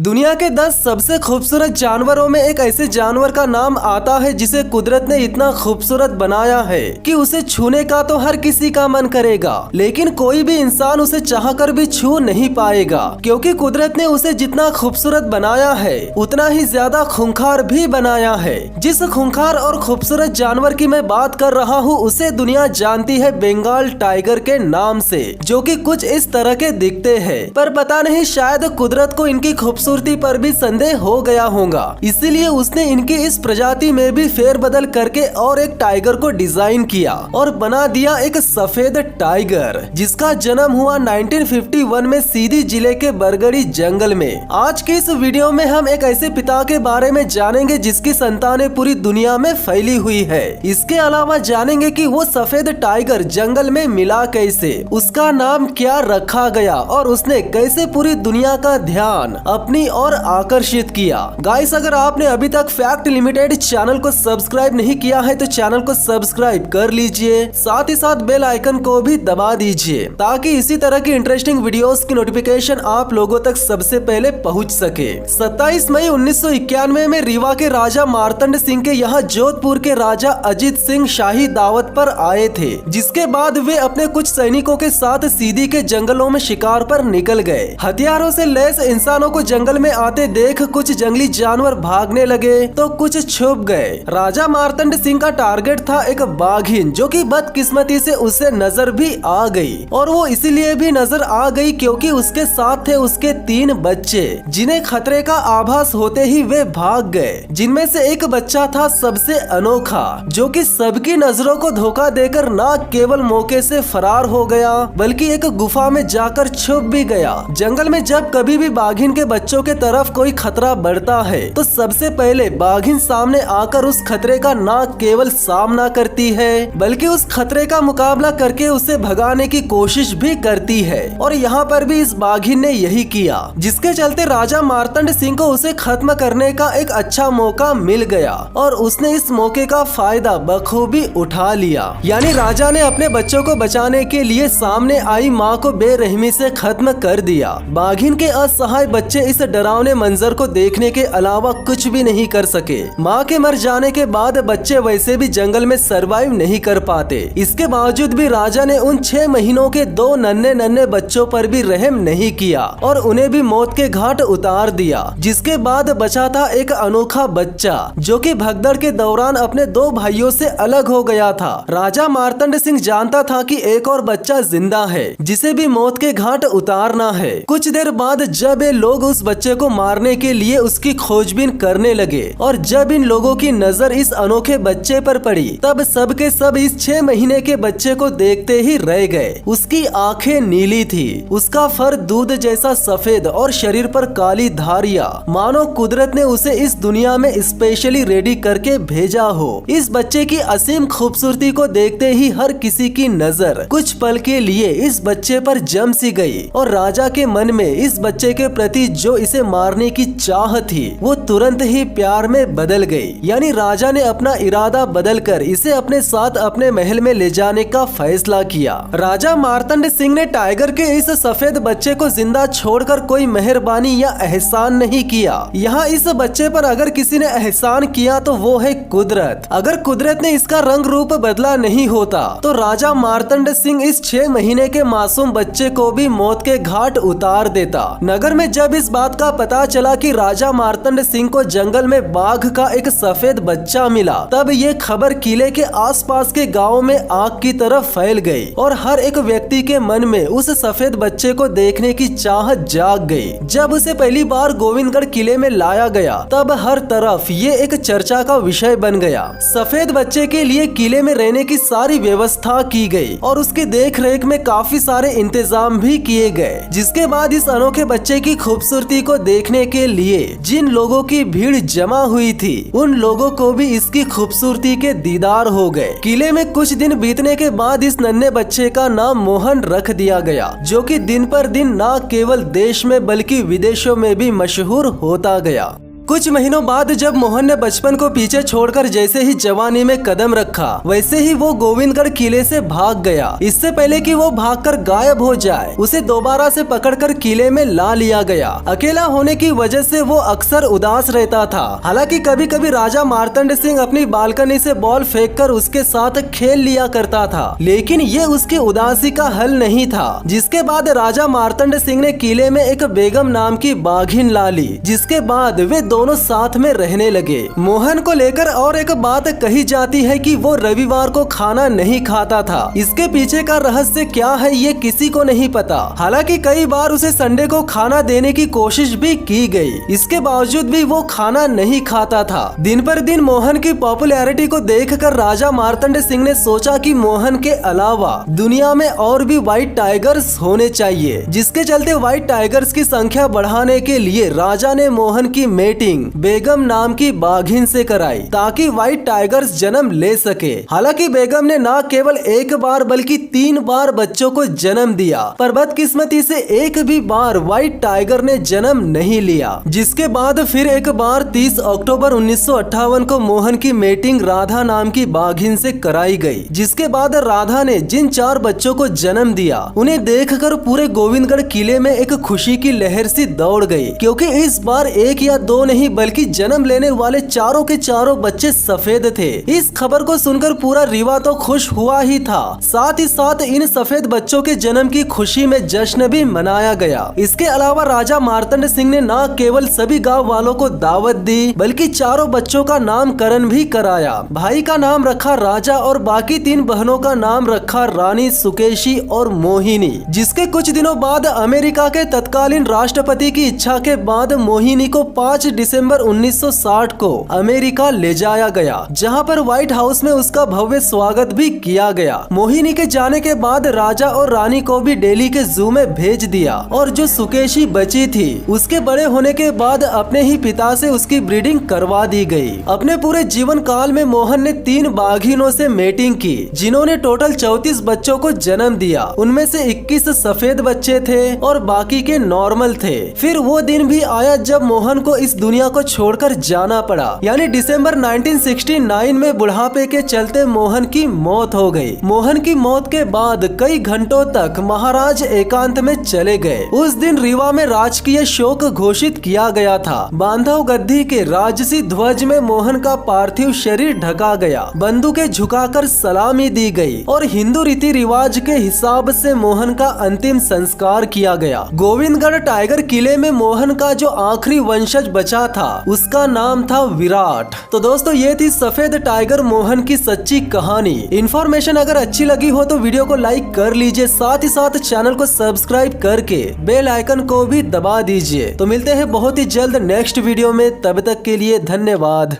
दुनिया के 10 सबसे खूबसूरत जानवरों में एक ऐसे जानवर का नाम आता है जिसे कुदरत ने इतना खूबसूरत बनाया है कि उसे छूने का तो हर किसी का मन करेगा, लेकिन कोई भी इंसान उसे चाहकर भी छू नहीं पाएगा, क्योंकि कुदरत ने उसे जितना खूबसूरत बनाया है उतना ही ज्यादा खूंखार भी बनाया है। जिस खूंखार और खूबसूरत जानवर की मैं बात कर रहा हूँ उसे दुनिया जानती है बंगाल टाइगर के नाम से, जो कि कुछ इस तरह के दिखते हैं। पर पता नहीं शायद कुदरत को इनकी खूबसूरती पर भी संदेह हो गया होगा, इसीलिए उसने इनकी इस प्रजाति में भी फेरबदल करके और एक टाइगर को डिजाइन किया और बना दिया एक सफेद टाइगर, जिसका जन्म हुआ 1951 में सीधी जिले के बरगढ़ी जंगल में। आज के इस वीडियो में हम एक ऐसे पिता के बारे में जानेंगे जिसकी संतानें पूरी दुनिया में फैली हुई है। इसके अलावा जानेंगे कि वो सफेद टाइगर जंगल में मिला कैसे, उसका नाम क्या रखा गया और उसने कैसे पूरी दुनिया का ध्यान अपनी ओर आकर्षित किया। गाइस, अगर आपने अभी तक फैक्ट लिमिटेड चैनल को सब्सक्राइब नहीं किया है तो चैनल को सब्सक्राइब कर लीजिए, साथ ही साथ बेल आइकन को भी दबा दीजिए ताकि इसी तरह की इंटरेस्टिंग वीडियोस की नोटिफिकेशन आप लोगों तक सबसे पहले पहुंच सके। 27 मई 1991 में रीवा के राजा मार्तंड सिंह के यहाँ जोधपुर के राजा अजीत सिंह शाही दावत पर आए थे, जिसके बाद वे अपने कुछ सैनिकों के साथ सीधी के जंगलों में शिकार पर निकल गए। हथियारों से लैस इंसानों को जंगल में आते देख कुछ जंगली जानवर भागने लगे तो कुछ छुप गए। राजा मार्तंड सिंह का टारगेट था एक बाघिन, जो कि बदकिस्मती से उसे नजर भी आ गई, और वो इसीलिए भी नजर आ गई क्योंकि उसके साथ थे उसके 3 बच्चे, जिन्हें खतरे का आभास होते ही वे भाग गए। जिनमें से एक बच्चा था सबसे अनोखा, जो कि सबकी नजरों को धोखा देकर न केवल मौके से फरार हो गया बल्कि एक गुफा में जाकर छुप भी गया। जंगल में जब कभी भी बाघिन के बच्चों के तरफ कोई खतरा बढ़ता है तो सबसे पहले बाघिन सामने आकर उस खतरे का न केवल सामना करती है बल्कि उस खतरे का मुकाबला करके उसे भगाने की कोशिश भी करती है, और यहाँ पर भी इस बाघिन ने यही किया, जिसके चलते राजा मार्तंड सिंह को उसे खत्म करने का एक अच्छा मौका मिल गया और उसने इस मौके का फायदा बखूबी उठा लिया। यानी राजा ने अपने बच्चों को बचाने के लिए सामने आई माँ को बेरहमी से खत्म कर दिया। बाघिन के असहाय बच्चे इस डरावने मंजर को देखने के अलावा कुछ भी नहीं कर सके। माँ के मर जाने के बाद बच्चे वैसे भी जंगल में सरवाइव नहीं कर पाते। इसके बावजूद भी राजा ने उन 6 महीनों के 2 नन्हे बच्चों पर भी रहम नहीं किया और उन्हें भी मौत के घाट उतार दिया। जिसके बाद बचा था एक अनोखा बच्चा, जो कि भगदड़ के दौरान अपने 2 भाइयों से अलग हो गया था। राजा मार्तंड सिंह जानता था कि एक और बच्चा जिंदा है जिसे भी मौत के घाट उतारना है। कुछ देर बाद जब ये लोग उस बच्चे को मारने के लिए उसकी खोजबीन करने लगे और जब इन लोगों की नजर इस अनोखे बच्चे पर पड़ी तब सब के सब इस 6 महीने के बच्चे को देखते ही रह गए। उसकी आंखें नीली थी, उसका फर दूध जैसा सफेद और शरीर पर काली धारियां, मानो कुदरत ने उसे इस दुनिया में स्पेशली रेडी करके भेजा हो। इस बच्चे की असीम खूबसूरती को देखते ही हर किसी की नजर कुछ पल के लिए इस बच्चे पर जम सी गई और राजा के मन में इस बच्चे के प्रति जो इसे मारने की चाह थी वो तुरंत ही प्यार में बदल गई। यानी राजा ने अपना इरादा बदलकर इसे अपने साथ अपने महल में ले जाने का फैसला किया। राजा मार्तंड सिंह ने टाइगर के इस सफेद बच्चे को जिंदा छोड़कर कोई मेहरबानी या एहसान नहीं किया। यहाँ इस बच्चे पर अगर किसी ने एहसान किया तो वो है कुदरत। अगर कुदरत ने इसका रंग रूप बदला नहीं होता तो राजा मार्तंड सिंह इस 6 महीने के मासूम बच्चे को भी मौत के घाट उतार देता। नगर में जब इस बात का पता चला कि राजा मार्तंड सिंह को जंगल में बाघ का एक सफेद बच्चा मिला, तब ये खबर किले के आसपास के गांव में आग की तरह फैल गई और हर एक व्यक्ति के मन में उस सफेद बच्चे को देखने की चाहत जाग गई। जब उसे पहली बार गोविंदगढ़ किले में लाया गया तब हर तरफ ये एक चर्चा का विषय बन गया। सफेद बच्चे के लिए किले में रहने की सारी व्यवस्था की गई और उसकी देख रेख में काफी सारे इंतजाम भी किए गए। जिसके बाद इस अनोखे बच्चे की खूबसूरती को देखने के लिए जिन लोगों की भीड़ जमा हुई थी उन लोगों को भी इसकी खूबसूरती के दीदार हो गए। किले में कुछ दिन बीतने के बाद इस नन्हे बच्चे का नाम मोहन रख दिया गया, जो कि दिन पर दिन न केवल देश में बल्कि विदेशों में भी मशहूर होता गया। कुछ महीनों बाद जब मोहन ने बचपन को पीछे छोड़कर जैसे ही जवानी में कदम रखा, वैसे ही वो गोविंदगढ़ किले से भाग गया। इससे पहले कि वो भागकर गायब हो जाए, उसे दोबारा से पकड़कर किले में ला लिया गया। अकेला होने की वजह से वो अक्सर उदास रहता था। हालांकि कभी कभी राजा मार्तंड सिंह अपनी बालकनी से बॉल फेंककर उसके साथ खेल लिया करता था, लेकिन ये उसकी उदासी का हल नहीं था। जिसके बाद राजा मार्तंड सिंह ने किले में एक बेगम नाम की बाघिन ला ली, जिसके बाद वे दोनों साथ में रहने लगे। मोहन को लेकर और एक बात कही जाती है कि वो रविवार को खाना नहीं खाता था। इसके पीछे का रहस्य क्या है ये किसी को नहीं पता। हालांकि कई बार उसे संडे को खाना देने की कोशिश भी की गई, इसके बावजूद भी वो खाना नहीं खाता था। दिन पर दिन मोहन की पॉपुलैरिटी को देखकर राजा मार्तंड सिंह ने सोचा कि मोहन के अलावा दुनिया में और भी व्हाइट टाइगर्स होने चाहिए, जिसके चलते व्हाइट टाइगर्स की संख्या बढ़ाने के लिए राजा ने मोहन की मेटिंग बेगम नाम की बाघिन से कराई, ताकि व्हाइट टाइगर्स जन्म ले सके। हालांकि बेगम ने न केवल एक बार बल्कि 3 बार बच्चों को जन्म दिया, पर बदकिस्मती से एक भी बार व्हाइट टाइगर ने जन्म नहीं लिया। जिसके बाद फिर एक बार 30 अक्टूबर 1958 को मोहन की मेटिंग राधा नाम की बाघिन से कराई गई। जिसके बाद राधा ने जिन 4 बच्चों को जन्म दिया, उन्हें देखकर पूरे गोविंदगढ़ किले में एक खुशी की लहर सी दौड़ गई, क्योंकि इस बार 1 या 2 नहीं बल्कि जन्म लेने वाले चारों के चारों बच्चे सफेद थे। इस खबर को सुनकर पूरा रीवा तो खुश हुआ ही था, साथ ही साथ इन सफेद बच्चों के जन्म की खुशी में जश्न भी मनाया गया। इसके अलावा राजा मार्तंड सिंह ने न केवल सभी गांव वालों को दावत दी, बल्कि चारों बच्चों का नामकरण भी कराया। भाई का नाम रखा राजा और बाकी 3 बहनों का नाम रखा रानी, सुकेशी और मोहिनी। जिसके कुछ दिनों बाद अमेरिका के तत्कालीन राष्ट्रपति की इच्छा के बाद मोहिनी को 5 दिसंबर 1960 को अमेरिका ले जाया गया, जहां पर व्हाइट हाउस में उसका भव्य स्वागत भी किया गया। मोहिनी के जाने के बाद राजा और रानी को भी दिल्ली के जू में भेज दिया, और जो सुकेशी बची थी उसके बड़े होने के बाद अपने ही पिता से उसकी ब्रीडिंग करवा दी गई। अपने पूरे जीवन काल में मोहन ने 3 बाघिनों से मेटिंग की, जिन्होंने टोटल 34 बच्चों को जन्म दिया। उनमें से 21 सफेद बच्चे थे और बाकी के नॉर्मल थे। फिर वो दिन भी आया जब मोहन को इस दुनिया को छोड़कर जाना पड़ा, यानी दिसंबर 1969 में बुढ़ापे के चलते मोहन की मौत हो गई। मोहन की मौत के बाद कई घंटों तक महाराज एकांत में चले गए। उस दिन रीवा में राजकीय शोक घोषित किया गया था। बांधव गद्दी के राजसी ध्वज में मोहन का पार्थिव शरीर ढका गया, बंदूकें झुकाकर सलामी दी गई और हिंदू रीति रिवाज के हिसाब से मोहन का अंतिम संस्कार किया गया। गोविंदगढ़ टाइगर किले में मोहन का जो आखिरी वंशज बचा था उसका नाम था विराट। तो दोस्तों ये थी सफेद टाइगर मोहन की सच्ची कहानी। इन्फॉर्मेशन अगर अच्छी लगी हो तो वीडियो को लाइक कर लीजिए, साथ ही साथ चैनल को सब्सक्राइब करके बेल आइकन को भी दबा दीजिए। तो मिलते हैं बहुत ही जल्द नेक्स्ट वीडियो में, तब तक के लिए धन्यवाद।